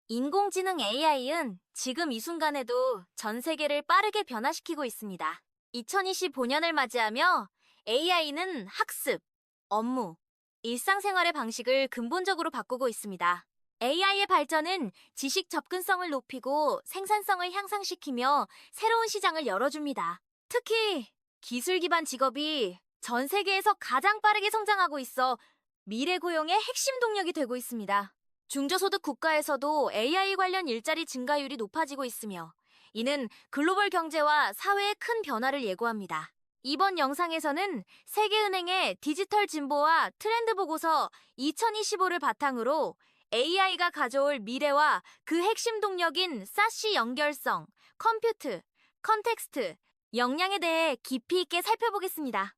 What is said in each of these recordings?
인공지능 AI는 지금 이 순간에도 전 세계를 빠르게 변화시키고 있습니다. 2025년을 맞이하며 AI는 학습, 업무, 일상생활의 방식을 근본적으로 바꾸고 있습니다. AI의 발전은 지식 접근성을 높이고 생산성을 향상시키며 새로운 시장을 열어줍니다. 특히 기술 기반 직업이 전 세계에서 가장 빠르게 성장하고 있어 미래 고용의 핵심 동력이 되고 있습니다. 중저소득 국가에서도 AI 관련 일자리 증가율이 높아지고 있으며 이는 글로벌 경제와 사회에 큰 변화를 예고합니다. 이번 영상에서는 세계은행의 디지털 진보와 트렌드 보고서 2025를 바탕으로 AI가 가져올 미래와 그 핵심 동력인 사시 연결성, 컴퓨트, 컨텍스트, 역량에 대해 깊이 있게 살펴보겠습니다.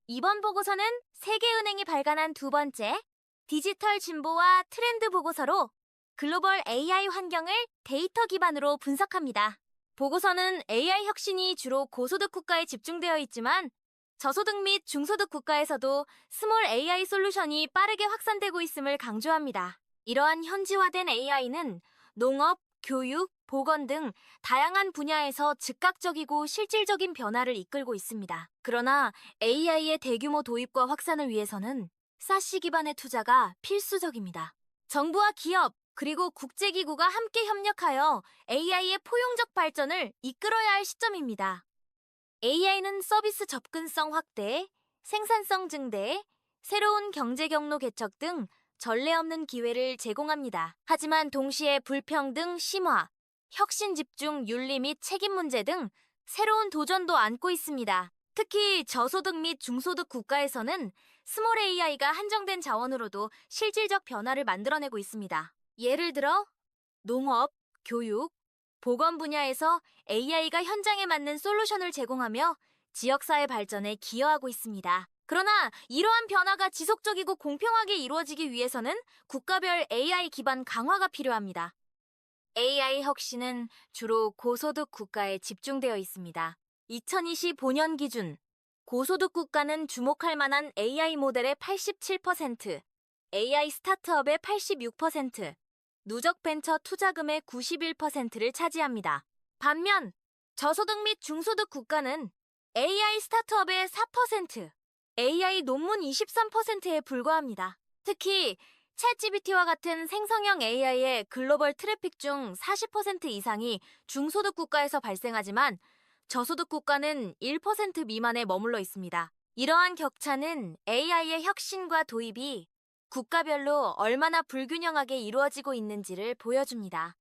이번 보고서는 세계은행이 발간한 두 번째 디지털 진보와 트렌드 보고서로 글로벌 AI 환경을 데이터 기반으로 분석합니다. 보고서는 AI 혁신이 주로 고소득 국가에 집중되어 있지만 저소득 및 중소득 국가에서도 스몰 AI 솔루션이 빠르게 확산되고 있음을 강조합니다. 이러한 현지화된 AI는 농업, 교육, 보건 등 다양한 분야에서 즉각적이고 실질적인 변화를 이끌고 있습니다. 그러나 AI의 대규모 도입과 확산을 위해서는 사시 기반의 투자가 필수적입니다. 정부와 기업, 그리고 국제기구가 함께 협력하여 AI의 포용적 발전을 이끌어야 할 시점입니다. AI는 서비스 접근성 확대, 생산성 증대, 새로운 경제 경로 개척 등 전례 없는 기회를 제공합니다. 하지만 동시에 불평등 심화, 혁신 집중 윤리 및 책임 문제 등 새로운 도전도 안고 있습니다. 특히 저소득 및 중소득 국가에서는 스몰 AI가 한정된 자원으로도 실질적 변화를 만들어내고 있습니다. 예를 들어 농업, 교육, 보건 분야에서 AI가 현장에 맞는 솔루션을 제공하며 지역사회 발전에 기여하고 있습니다. 그러나 이러한 변화가 지속적이고 공평하게 이루어지기 위해서는 국가별 AI 기반 강화가 필요합니다. AI 혁신은 주로 고소득 국가에 집중되어 있습니다. 2025년 기준 고소득 국가는 주목할 만한 AI 모델의 87%, AI 스타트업의 86%, 누적 벤처 투자금의 91%를 차지합니다. 반면 저소득 및 중소득 국가는 AI 스타트업의 4%, AI 논문 23%에 불과합니다. 특히 챗GPT와 같은 생성형 AI의 글로벌 트래픽 중 40% 이상이 중소득 국가에서 발생하지만 저소득 국가는 1% 미만에 머물러 있습니다. 이러한 격차는 AI의 혁신과 도입이 국가별로 얼마나 불균형하게 이루어지고 있는지를 보여줍니다.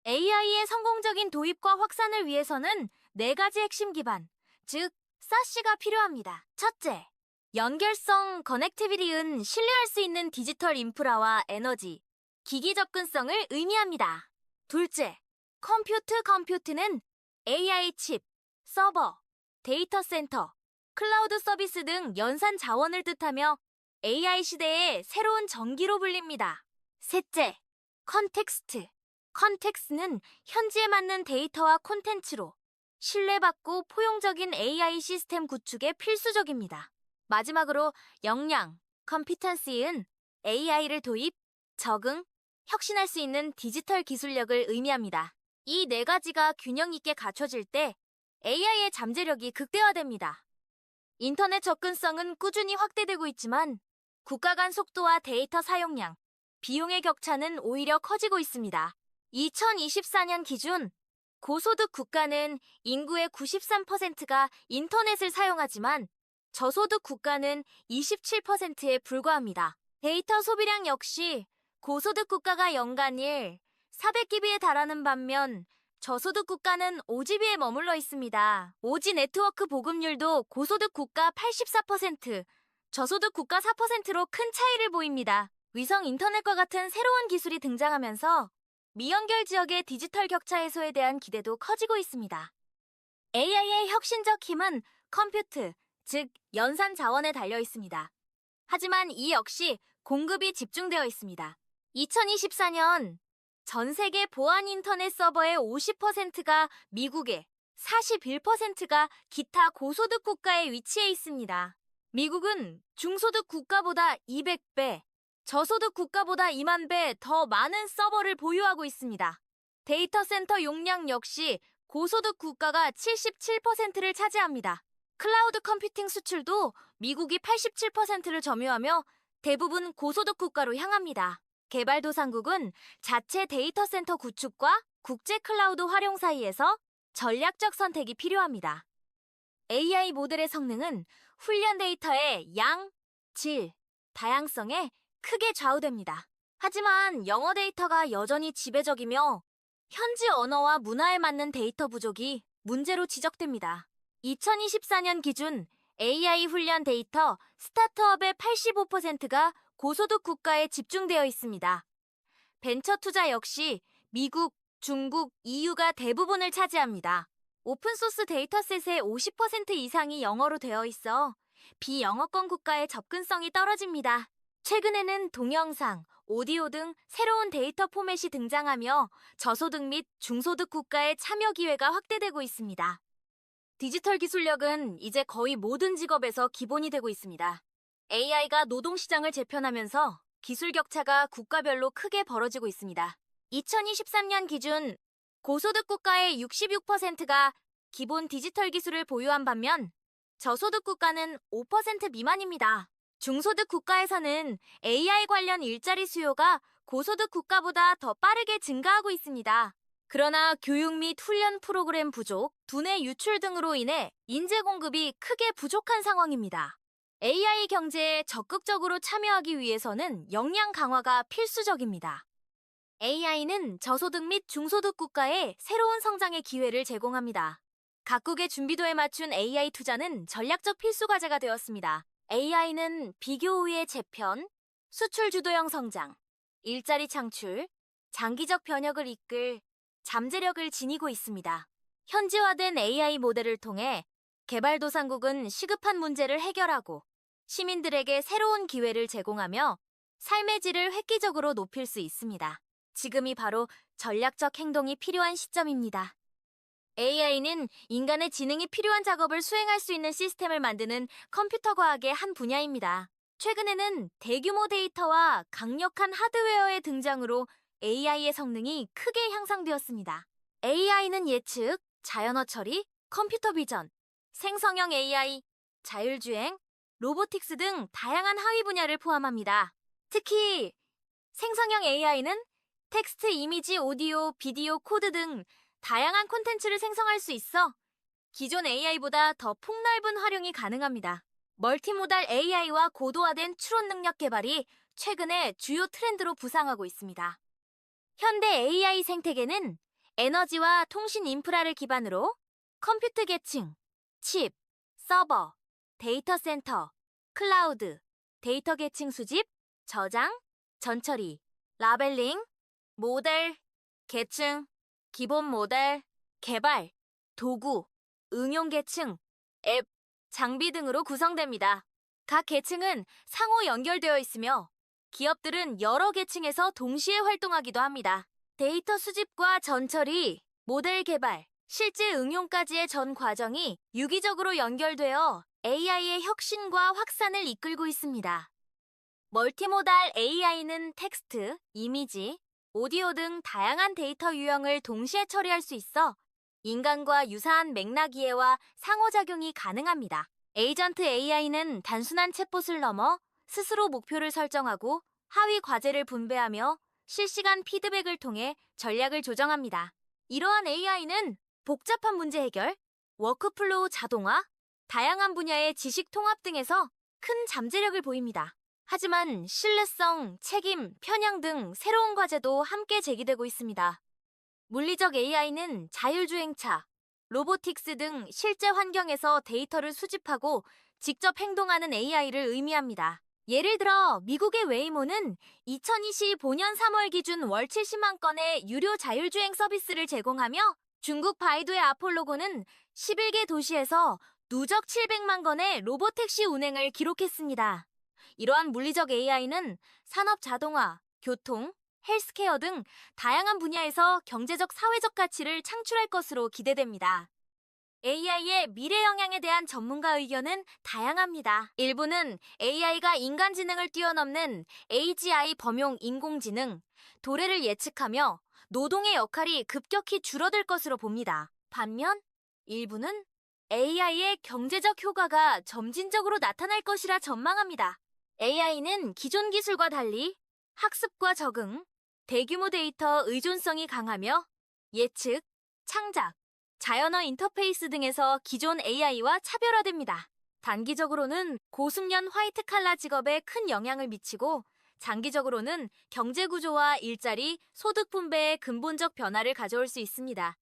AI의 성공적인 도입과 확산을 위해서는 4가지 핵심 기반, 즉 사시가 필요합니다. 첫째, 연결성 커넥티비티는 신뢰할 수 있는 디지털 인프라와 에너지, 기기 접근성을 의미합니다. 둘째, 컴퓨트는 AI 칩, 서버, 데이터 센터, 클라우드 서비스 등 연산 자원을 뜻하며 AI 시대의 새로운 전기로 불립니다. 셋째, 컨텍스트는 현지에 맞는 데이터와 콘텐츠로 신뢰받고 포용적인 AI 시스템 구축에 필수적입니다. 마지막으로 역량, 컴피턴시는 AI를 도입, 적응, 혁신할 수 있는 디지털 기술력을 의미합니다. 이 4가지가 균형 있게 갖춰질 때 AI의 잠재력이 극대화됩니다. 인터넷 접근성은 꾸준히 확대되고 있지만 국가 간 속도와 데이터 사용량, 비용의 격차는 오히려 커지고 있습니다. 2024년 기준 고소득 국가는 인구의 93%가 인터넷을 사용하지만 저소득 국가는 27%에 불과합니다. 데이터 소비량 역시 고소득 국가가 연간 400GB에 달하는 반면 저소득 국가는 5GB에 머물러 있습니다. 5G 네트워크 보급률도 고소득 국가 84%, 저소득 국가 4%로 큰 차이를 보입니다. 위성 인터넷과 같은 새로운 기술이 등장하면서 미연결 지역의 디지털 격차 해소에 대한 기대도 커지고 있습니다. AI의 혁신적 힘은 컴퓨트, 즉 연산 자원에 달려 있습니다. 하지만 이 역시 공급이 집중되어 있습니다. 2024년 전 세계 보안 인터넷 서버의 50%가 미국에, 41%가 기타 고소득 국가에 위치해 있습니다. 미국은 중소득 국가보다 200배, 저소득 국가보다 2만 배 더 많은 서버를 보유하고 있습니다. 데이터 센터 용량 역시 고소득 국가가 77%를 차지합니다. 클라우드 컴퓨팅 수출도 미국이 87%를 점유하며 대부분 고소득 국가로 향합니다. 개발도상국은 자체 데이터 센터 구축과 국제 클라우드 활용 사이에서 전략적 선택이 필요합니다. AI 모델의 성능은 훈련 데이터의 양, 질, 다양성에 크게 좌우됩니다. 하지만 영어 데이터가 여전히 지배적이며 현지 언어와 문화에 맞는 데이터 부족이 문제로 지적됩니다. 2024년 기준 AI 훈련 데이터 스타트업의 85%가 고소득 국가에 집중되어 있습니다. 벤처 투자 역시 미국, 중국, EU가 대부분을 차지합니다. 오픈소스 데이터셋의 50% 이상이 영어로 되어 있어 비영어권 국가의 접근성이 떨어집니다. 최근에는 동영상, 오디오 등 새로운 데이터 포맷이 등장하며 저소득 및 중소득 국가의 참여 기회가 확대되고 있습니다. 디지털 기술력은 이제 거의 모든 직업에서 기본이 되고 있습니다. AI가 노동시장을 재편하면서 기술 격차가 국가별로 크게 벌어지고 있습니다. 2023년 기준 고소득 국가의 66%가 기본 디지털 기술을 보유한 반면 저소득 국가는 5% 미만입니다. 중소득 국가에서는 AI 관련 일자리 수요가 고소득 국가보다 더 빠르게 증가하고 있습니다. 그러나 교육 및 훈련 프로그램 부족, 두뇌 유출 등으로 인해 인재 공급이 크게 부족한 상황입니다. AI 경제에 적극적으로 참여하기 위해서는 역량 강화가 필수적입니다. AI는 저소득 및 중소득 국가에 새로운 성장의 기회를 제공합니다. 각국의 준비도에 맞춘 AI 투자는 전략적 필수 과제가 되었습니다. AI는 비교 우위의 재편, 수출 주도형 성장, 일자리 창출, 장기적 변혁을 이끌 잠재력을 지니고 있습니다. 현지화된 AI 모델을 통해 개발도상국은 시급한 문제를 해결하고 시민들에게 새로운 기회를 제공하며 삶의 질을 획기적으로 높일 수 있습니다. 지금이 바로 전략적 행동이 필요한 시점입니다. AI는 인간의 지능이 필요한 작업을 수행할 수 있는 시스템을 만드는 컴퓨터 과학의 한 분야입니다. 최근에는 대규모 데이터와 강력한 하드웨어의 등장으로 AI의 성능이 크게 향상되었습니다. AI는 예측, 자연어 처리, 컴퓨터 비전, 생성형 AI, 자율주행, 로보틱스 등 다양한 하위 분야를 포함합니다. 특히 생성형 AI는 텍스트, 이미지, 오디오, 비디오, 코드 등 다양한 콘텐츠를 생성할 수 있어 기존 AI보다 더 폭넓은 활용이 가능합니다. 멀티모달 AI와 고도화된 추론 능력 개발이 최근에 주요 트렌드로 부상하고 있습니다. 현대 AI 생태계는 에너지와 통신 인프라를 기반으로 컴퓨트 계층, 칩, 서버, 데이터 센터, 클라우드, 데이터 계층 수집, 저장, 전처리, 라벨링, 모델, 계층, 기본 모델, 개발, 도구, 응용 계층, 앱, 장비 등으로 구성됩니다. 각 계층은 상호 연결되어 있으며 기업들은 여러 계층에서 동시에 활동하기도 합니다. 데이터 수집과 전처리, 모델 개발, 실제 응용까지의 전 과정이 유기적으로 연결되어 AI의 혁신과 확산을 이끌고 있습니다. 멀티모달 AI는 텍스트, 이미지, 오디오 등 다양한 데이터 유형을 동시에 처리할 수 있어 인간과 유사한 맥락 이해와 상호작용이 가능합니다. 에이전트 AI는 단순한 챗봇을 넘어 스스로 목표를 설정하고 하위 과제를 분배하며 실시간 피드백을 통해 전략을 조정합니다. 이러한 AI는 복잡한 문제 해결, 워크플로우 자동화, 다양한 분야의 지식 통합 등에서 큰 잠재력을 보입니다. 하지만 신뢰성, 책임, 편향 등 새로운 과제도 함께 제기되고 있습니다. 물리적 AI는 자율주행차, 로보틱스 등 실제 환경에서 데이터를 수집하고 직접 행동하는 AI를 의미합니다. 예를 들어 미국의 웨이모는 2025년 3월 기준 월 70만 건의 유료 자율주행 서비스를 제공하며 중국 바이두의 아폴로고는 11개 도시에서 누적 700만 건의 로보택시 운행을 기록했습니다. 이러한 물리적 AI는 산업 자동화, 교통, 헬스케어 등 다양한 분야에서 경제적 사회적 가치를 창출할 것으로 기대됩니다. AI의 미래 영향에 대한 전문가 의견은 다양합니다. 일부는 AI가 인간지능을 뛰어넘는 AGI 범용 인공지능, 도래를 예측하며 노동의 역할이 급격히 줄어들 것으로 봅니다. 반면 일부는 AI의 경제적 효과가 점진적으로 나타날 것이라 전망합니다. AI는 기존 기술과 달리 학습과 적응, 대규모 데이터 의존성이 강하며 예측, 창작, 자연어 인터페이스 등에서 기존 AI와 차별화됩니다. 단기적으로는 고숙련 화이트 칼라 직업에 큰 영향을 미치고 장기적으로는 경제 구조와 일자리, 소득 분배에 근본적 변화를 가져올 수 있습니다.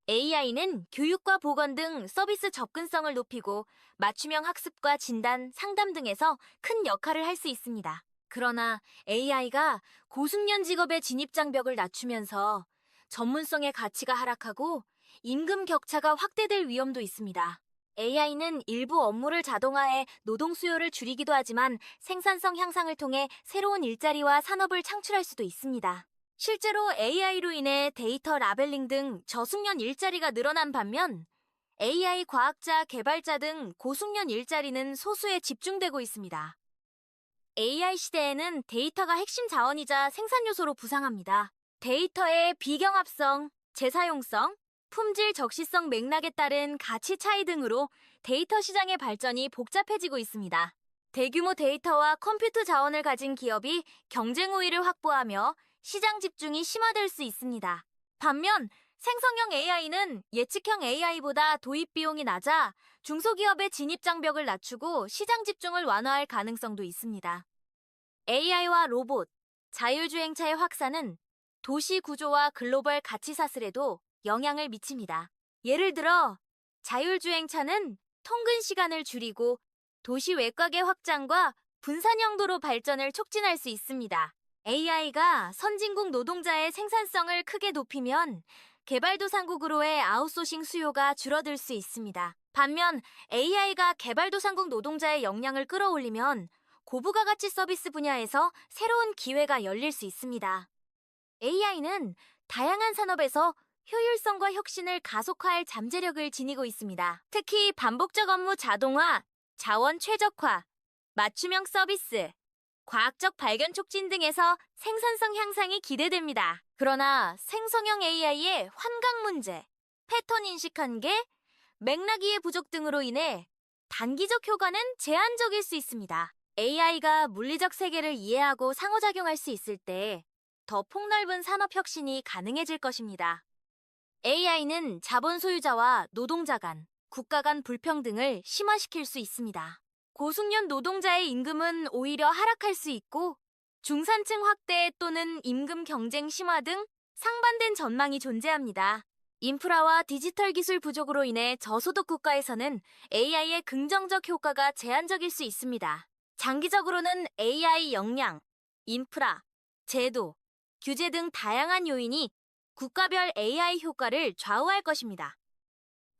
AI는 교육과 보건 등 서비스 접근성을 높이고 맞춤형 학습과 진단, 상담 등에서 큰 역할을 할 수 있습니다. 그러나 AI가 고숙련 직업의 진입 장벽을 낮추면서 전문성의 가치가 하락하고 임금 격차가 확대될 위험도 있습니다. AI는 일부 업무를 자동화해 노동 수요를 줄이기도 하지만 생산성 향상을 통해 새로운 일자리와 산업을 창출할 수도 있습니다. 실제로 AI로 인해 데이터 라벨링 등 저숙련 일자리가 늘어난 반면 AI 과학자, 개발자 등 고숙련 일자리는 소수에 집중되고 있습니다. AI 시대에는 데이터가 핵심 자원이자 생산 요소로 부상합니다. 데이터의 비경합성, 재사용성, 품질 적시성 맥락에 따른 가치 차이 등으로 데이터 시장의 발전이 복잡해지고 있습니다. 대규모 데이터와 컴퓨터 자원을 가진 기업이 경쟁 우위를 확보하며 시장 집중이 심화될 수 있습니다. 반면 생성형 AI는 예측형 AI보다 도입 비용이 낮아 중소기업의 진입 장벽을 낮추고 시장 집중을 완화할 가능성도 있습니다. AI와 로봇, 자율주행차의 확산은 도시 구조와 글로벌 가치 사슬에도 영향을 미칩니다. 예를 들어 자율주행차는 통근 시간을 줄이고 도시 외곽의 확장과 분산 형도로 발전을 촉진할 수 있습니다. AI가 선진국 노동자의 생산성을 크게 높이면 개발도상국으로의 아웃소싱 수요가 줄어들 수 있습니다. 반면 AI가 개발도상국 노동자의 역량을 끌어올리면 고부가 가치 서비스 분야에서 새로운 기회가 열릴 수 있습니다. AI는 다양한 산업에서 효율성과 혁신을 가속화할 잠재력을 지니고 있습니다. 특히 반복적 업무 자동화, 자원 최적화, 맞춤형 서비스, 과학적 발견 촉진 등에서 생산성 향상이 기대됩니다. 그러나 생성형 AI의 환각 문제, 패턴 인식 한계, 맥락 이해 부족 등으로 인해 단기적 효과는 제한적일 수 있습니다. AI가 물리적 세계를 이해하고 상호작용할 수 있을 때 더 폭넓은 산업 혁신이 가능해질 것입니다. AI는 자본 소유자와 노동자 간, 국가 간 불평등을 심화시킬 수 있습니다. 고숙련 노동자의 임금은 오히려 하락할 수 있고 중산층 확대 또는 임금 경쟁 심화 등 상반된 전망이 존재합니다. 인프라와 디지털 기술 부족으로 인해 저소득 국가에서는 AI의 긍정적 효과가 제한적일 수 있습니다. 장기적으로는 AI 역량, 인프라, 제도, 규제 등 다양한 요인이 국가별 AI 효과를 좌우할 것입니다.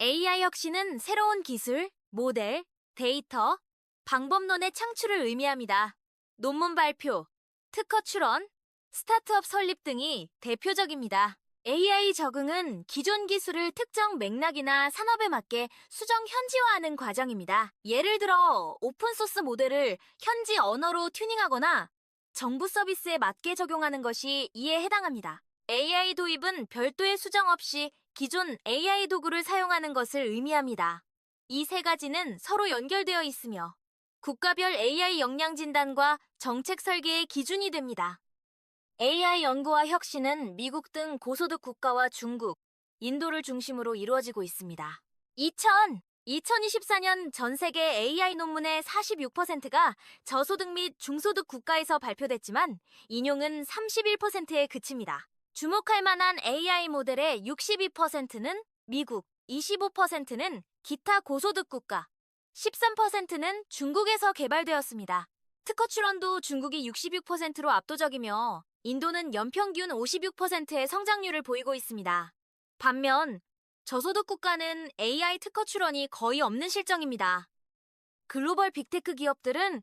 AI 혁신은 새로운 기술, 모델, 데이터, 방법론의 창출을 의미합니다. 논문 발표, 특허 출원, 스타트업 설립 등이 대표적입니다. AI 적응은 기존 기술을 특정 맥락이나 산업에 맞게 수정 현지화하는 과정입니다. 예를 들어 오픈소스 모델을 현지 언어로 튜닝하거나 정부 서비스에 맞게 적용하는 것이 이에 해당합니다. AI 도입은 별도의 수정 없이 기존 AI 도구를 사용하는 것을 의미합니다. 이 세 가지는 서로 연결되어 있으며 국가별 AI 역량 진단과 정책 설계의 기준이 됩니다. AI 연구와 혁신은 미국 등 고소득 국가와 중국, 인도를 중심으로 이루어지고 있습니다. 2024년 전 세계 AI 논문의 46%가 저소득 및 중소득 국가에서 발표됐지만 인용은 31%에 그칩니다. 주목할 만한 AI 모델의 62%는 미국, 25%는 기타 고소득 국가, 13%는 중국에서 개발되었습니다. 특허 출원도 중국이 66%로 압도적이며 인도는 연평균 56%의 성장률을 보이고 있습니다. 반면 저소득 국가는 AI 특허 출원이 거의 없는 실정입니다. 글로벌 빅테크 기업들은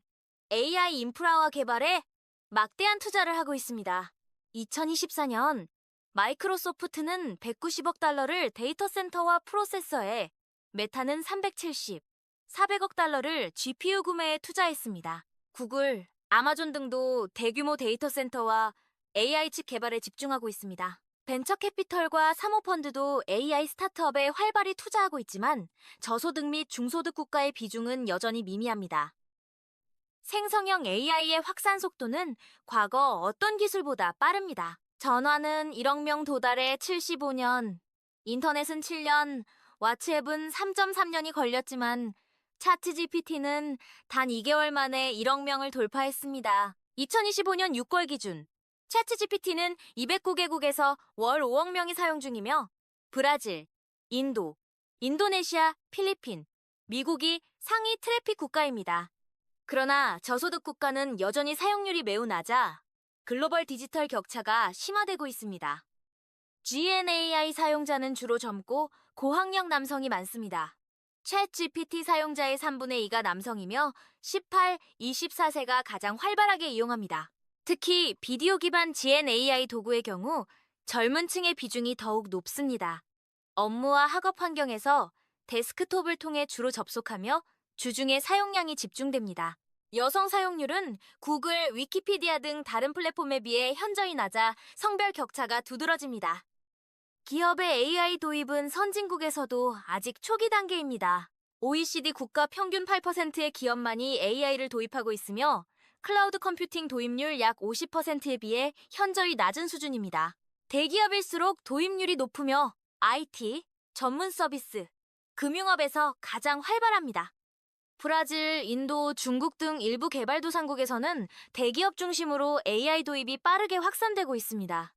AI 인프라와 개발에 막대한 투자를 하고 있습니다. 2024년 마이크로소프트는 $190억 데이터 센터와 프로세서에 메타는 370, 400억 달러를 GPU 구매에 투자했습니다. 구글, 아마존 등도 대규모 데이터 센터와 AI 칩 개발에 집중하고 있습니다. 벤처 캐피털과 사모펀드도 AI 스타트업에 활발히 투자하고 있지만 저소득 및 중소득 국가의 비중은 여전히 미미합니다. 생성형 AI의 확산 속도는 과거 어떤 기술보다 빠릅니다. 전화는 1억 명 도달에 75년, 인터넷은 7년, 왓츠앱은 3.3년이 걸렸지만 차트 GPT는 단 2개월 만에 1억 명을 돌파했습니다. 2025년 6월 기준, 차트 GPT는 209개국에서 월 5억 명이 사용 중이며 브라질, 인도, 인도네시아, 필리핀, 미국이 상위 트래픽 국가입니다. 그러나 저소득 국가는 여전히 사용률이 매우 낮아 글로벌 디지털 격차가 심화되고 있습니다. GNAI 사용자는 주로 젊고 고학력 남성이 많습니다. 챗 GPT 사용자의 3분의 2가 남성이며 18, 24세가 가장 활발하게 이용합니다. 특히 비디오 기반 GNAI 도구의 경우 젊은 층의 비중이 더욱 높습니다. 업무와 학업 환경에서 데스크톱을 통해 주로 접속하며 주중에 사용량이 집중됩니다. 여성 사용률은 구글, 위키피디아 등 다른 플랫폼에 비해 현저히 낮아 성별 격차가 두드러집니다. 기업의 AI 도입은 선진국에서도 아직 초기 단계입니다. OECD 국가 평균 8%의 기업만이 AI를 도입하고 있으며 클라우드 컴퓨팅 도입률 약 50%에 비해 현저히 낮은 수준입니다. 대기업일수록 도입률이 높으며 IT, 전문 서비스, 금융업에서 가장 활발합니다. 브라질, 인도, 중국 등 일부 개발도상국에서는 대기업 중심으로 AI 도입이 빠르게 확산되고 있습니다.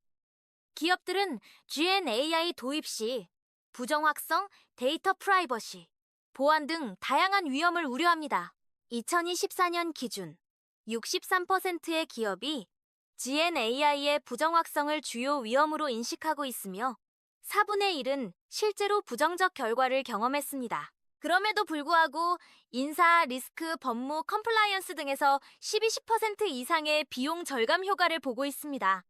기업들은 GNAI 도입 시 부정 확성, 데이터 프라이버시, 보안 등 다양한 위험을 우려합니다. 2024년 기준 63%의 기업이 GNAI의 부정 확성을 주요 위험으로 인식하고 있으며 4분의 1은 실제로 부정적 결과를 경험했습니다. 그럼에도 불구하고 인사, 리스크, 법무, 컴플라이언스 등에서 12% 이상의 비용 절감 효과를 보고 있습니다.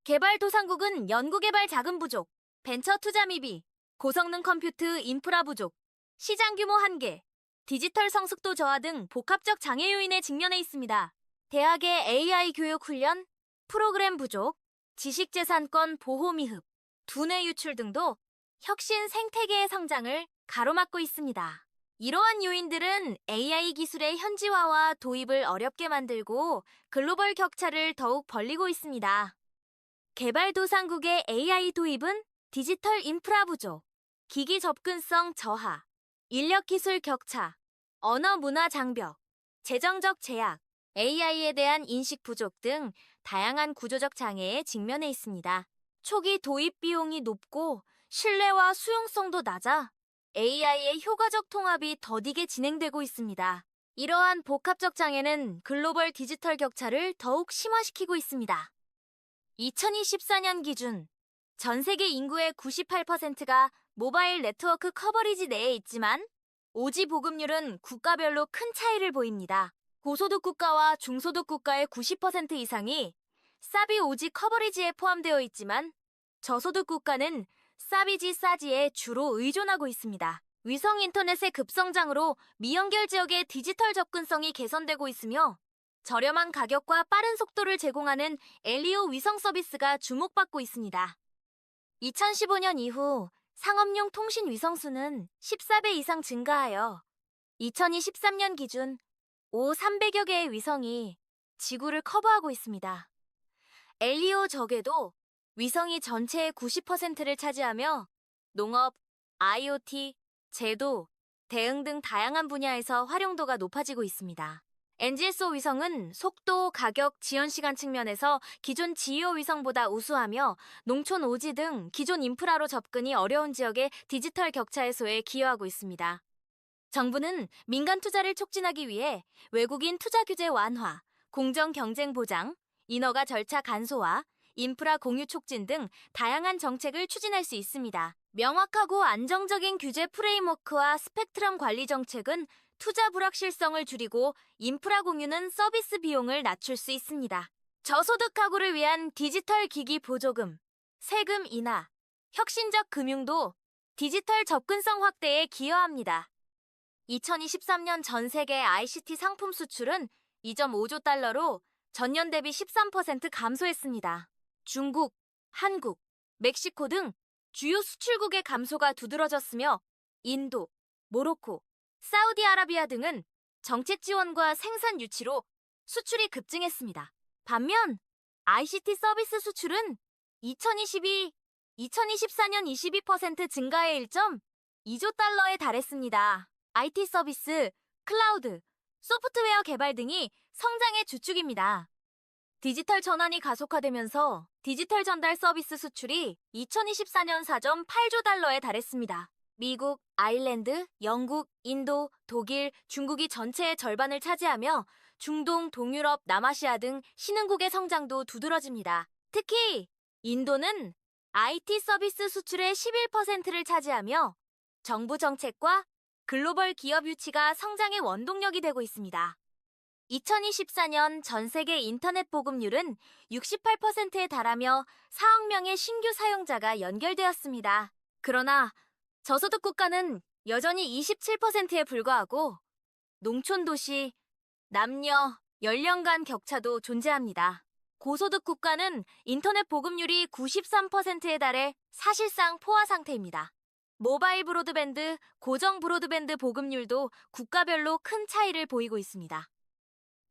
개발도상국은 연구개발 자금 부족, 벤처 투자 미비, 고성능 컴퓨트 인프라 부족, 시장 규모 한계, 디지털 성숙도 저하 등 복합적 장애 요인에 직면해 있습니다. 대학의 AI 교육 훈련, 프로그램 부족, 지식재산권 보호 미흡, 두뇌 유출 등도 혁신 생태계의 성장을 가로막고 있습니다. 이러한 요인들은 AI 기술의 현지화와 도입을 어렵게 만들고 글로벌 격차를 더욱 벌리고 있습니다. 개발도상국의 AI 도입은 디지털 인프라 부족, 기기 접근성 저하, 인력 기술 격차, 언어 문화 장벽, 재정적 제약, AI에 대한 인식 부족 등 다양한 구조적 장애에 직면해 있습니다. 초기 도입 비용이 높고 신뢰와 수용성도 낮아 AI의 효과적 통합이 더디게 진행되고 있습니다. 이러한 복합적 장애는 글로벌 디지털 격차를 더욱 심화시키고 있습니다. 2024년 기준 전 세계 인구의 98%가 모바일 네트워크 커버리지 내에 있지만 5G 보급률은 국가별로 큰 차이를 보입니다. 고소득 국가와 중소득 국가의 90% 이상이 사비 5G 커버리지에 포함되어 있지만 저소득 국가는 사비지 사지에 주로 의존하고 있습니다. 위성 인터넷의 급성장으로 미연결 지역의 디지털 접근성이 개선되고 있으며 저렴한 가격과 빠른 속도를 제공하는 엘리오 위성 서비스가 주목받고 있습니다. 2015년 이후 상업용 통신 위성 수는 14배 이상 증가하여 2023년 기준 300여 개의 위성이 지구를 커버하고 있습니다. 엘리오 적에도 위성이 전체의 90%를 차지하며 농업, IoT, 제도, 대응 등 다양한 분야에서 활용도가 높아지고 있습니다. NGSO 위성은 속도, 가격, 지연 시간 측면에서 기존 GEO 위성보다 우수하며 농촌 오지 등 기존 인프라로 접근이 어려운 지역의 디지털 격차 해소에 기여하고 있습니다. 정부는 민간 투자를 촉진하기 위해 외국인 투자 규제 완화, 공정 경쟁 보장, 인허가 절차 간소화, 인프라 공유 촉진 등 다양한 정책을 추진할 수 있습니다. 명확하고 안정적인 규제 프레임워크와 스펙트럼 관리 정책은 투자 불확실성을 줄이고 인프라 공유는 서비스 비용을 낮출 수 있습니다. 저소득 가구를 위한 디지털 기기 보조금, 세금 인하, 혁신적 금융도 디지털 접근성 확대에 기여합니다. 2023년 전 세계 ICT 상품 수출은 2.5조 달러로 전년 대비 13% 감소했습니다. 중국, 한국, 멕시코 등 주요 수출국의 감소가 두드러졌으며 인도, 모로코, 사우디아라비아 등은 정책 지원과 생산 유치로 수출이 급증했습니다. 반면 ICT 서비스 수출은 2024년 22% 증가해 1.2조 달러에 달했습니다. IT 서비스, 클라우드, 소프트웨어 개발 등이 성장의 주축입니다. 디지털 전환이 가속화되면서 디지털 전달 서비스 수출이 2024년 4.8조 달러에 달했습니다. 미국, 아일랜드, 영국, 인도, 독일, 중국이 전체의 절반을 차지하며 중동, 동유럽, 남아시아 등 신흥국의 성장도 두드러집니다. 특히 인도는 IT 서비스 수출의 11%를 차지하며 정부 정책과 글로벌 기업 유치가 성장의 원동력이 되고 있습니다. 2024년 전 세계 인터넷 보급률은 68%에 달하며 4억 명의 신규 사용자가 연결되었습니다. 그러나 저소득 국가는 여전히 27%에 불과하고 농촌 도시, 남녀, 연령 간 격차도 존재합니다. 고소득 국가는 인터넷 보급률이 93%에 달해 사실상 포화 상태입니다. 모바일 브로드밴드, 고정 브로드밴드 보급률도 국가별로 큰 차이를 보이고 있습니다.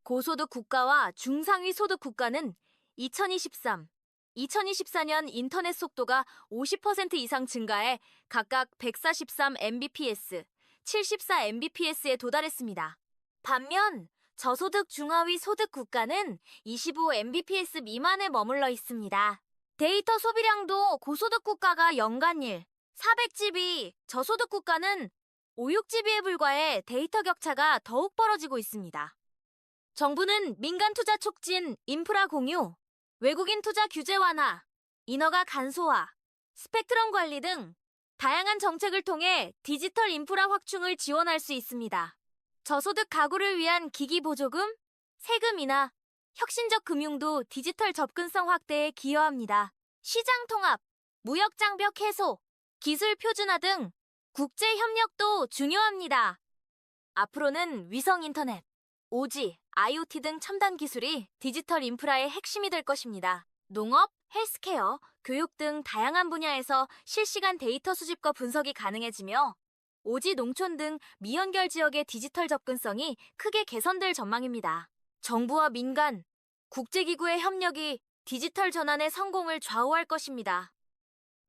고소득 국가와 중상위 소득 국가는 2024년 인터넷 속도가 50% 이상 증가해 각각 143mbps, 74mbps에 도달했습니다. 반면 저소득 중하위 소득 국가는 25mbps 미만에 머물러 있습니다. 데이터 소비량도 고소득 국가가 연간 400GB, 저소득 국가는 5,6GB에 불과해 데이터 격차가 더욱 벌어지고 있습니다. 정부는 민간 투자 촉진, 인프라 공유, 외국인 투자 규제 완화, 인허가 간소화, 스펙트럼 관리 등 다양한 정책을 통해 디지털 인프라 확충을 지원할 수 있습니다. 저소득 가구를 위한 기기 보조금, 세금 인하, 혁신적 금융도 디지털 접근성 확대에 기여합니다. 시장 통합, 무역 장벽 해소, 기술 표준화 등 국제 협력도 중요합니다. 앞으로는 위성 인터넷, 5G, IoT 등 첨단 기술이 디지털 인프라의 핵심이 될 것입니다. 농업, 헬스케어, 교육 등 다양한 분야에서 실시간 데이터 수집과 분석이 가능해지며 오지 농촌 등 미연결 지역의 디지털 접근성이 크게 개선될 전망입니다. 정부와 민간, 국제기구의 협력이 디지털 전환의 성공을 좌우할 것입니다.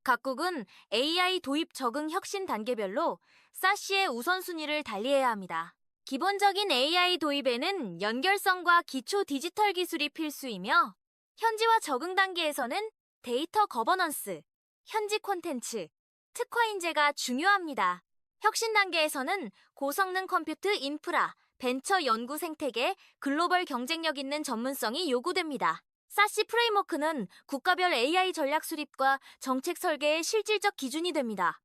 각국은 AI 도입 적응 혁신 단계별로 사시의 우선순위를 달리해야 합니다. 기본적인 AI 도입에는 연결성과 기초 디지털 기술이 필수이며 현지화 적응 단계에서는 데이터 거버넌스, 현지 콘텐츠, 특화 인재가 중요합니다. 혁신 단계에서는 고성능 컴퓨트 인프라, 벤처 연구 생태계, 글로벌 경쟁력 있는 전문성이 요구됩니다. 사시 프레임워크는 국가별 AI 전략 수립과 정책 설계의 실질적 기준이 됩니다.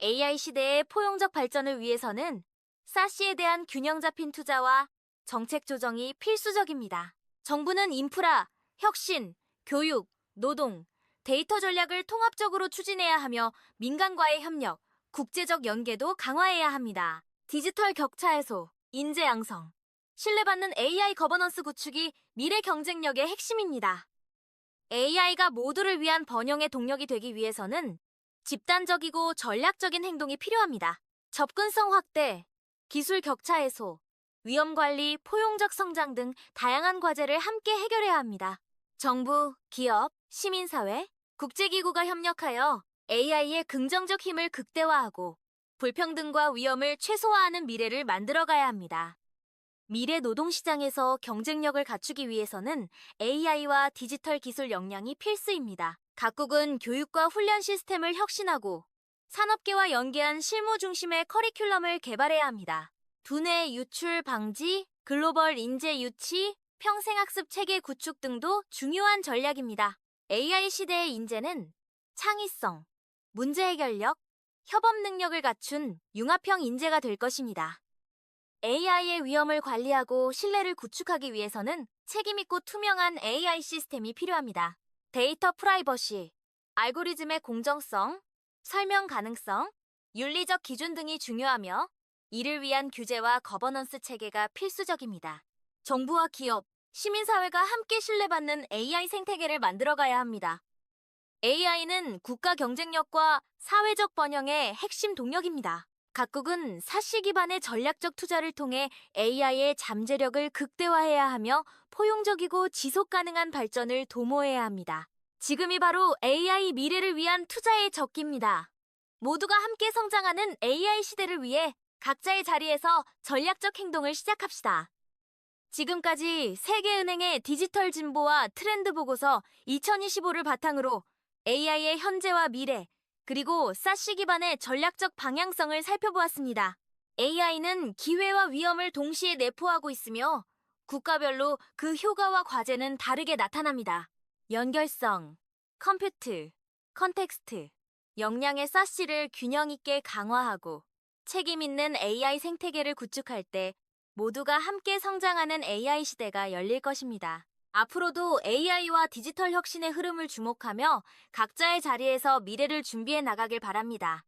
AI 시대의 포용적 발전을 위해서는 사시에 대한 균형 잡힌 투자와 정책 조정이 필수적입니다. 정부는 인프라, 혁신, 교육, 노동, 데이터 전략을 통합적으로 추진해야 하며 민간과의 협력, 국제적 연계도 강화해야 합니다. 디지털 격차 해소, 인재 양성, 신뢰받는 AI 거버넌스 구축이 미래 경쟁력의 핵심입니다. AI가 모두를 위한 번영의 동력이 되기 위해서는 집단적이고 전략적인 행동이 필요합니다. 접근성 확대, 기술 격차 해소, 위험 관리, 포용적 성장 등 다양한 과제를 함께 해결해야 합니다. 정부, 기업, 시민사회, 국제기구가 협력하여 AI의 긍정적 힘을 극대화하고 불평등과 위험을 최소화하는 미래를 만들어가야 합니다. 미래 노동시장에서 경쟁력을 갖추기 위해서는 AI와 디지털 기술 역량이 필수입니다. 각국은 교육과 훈련 시스템을 혁신하고 산업계와 연계한 실무 중심의 커리큘럼을 개발해야 합니다. 두뇌 유출 방지, 글로벌 인재 유치, 평생학습 체계 구축 등도 중요한 전략입니다. AI 시대의 인재는 창의성, 문제 해결력, 협업 능력을 갖춘 융합형 인재가 될 것입니다. AI의 위험을 관리하고 신뢰를 구축하기 위해서는 책임있고 투명한 AI 시스템이 필요합니다. 데이터 프라이버시, 알고리즘의 공정성, 설명 가능성, 윤리적 기준 등이 중요하며 이를 위한 규제와 거버넌스 체계가 필수적입니다. 정부와 기업, 시민사회가 함께 신뢰받는 AI 생태계를 만들어가야 합니다. AI는 국가 경쟁력과 사회적 번영의 핵심 동력입니다. 각국은 사시 기반의 전략적 투자를 통해 AI의 잠재력을 극대화해야 하며 포용적이고 지속 가능한 발전을 도모해야 합니다. 지금이 바로 AI 미래를 위한 투자의 적기입니다. 모두가 함께 성장하는 AI 시대를 위해 각자의 자리에서 전략적 행동을 시작합시다. 지금까지 세계은행의 디지털 진보와 트렌드 보고서 2025를 바탕으로 AI의 현재와 미래, 그리고 사시 기반의 전략적 방향성을 살펴보았습니다. AI는 기회와 위험을 동시에 내포하고 있으며 국가별로 그 효과와 과제는 다르게 나타납니다. 연결성, 컴퓨트, 컨텍스트, 역량의 사시를 균형 있게 강화하고 책임 있는 AI 생태계를 구축할 때 모두가 함께 성장하는 AI 시대가 열릴 것입니다. 앞으로도 AI와 디지털 혁신의 흐름을 주목하며 각자의 자리에서 미래를 준비해 나가길 바랍니다.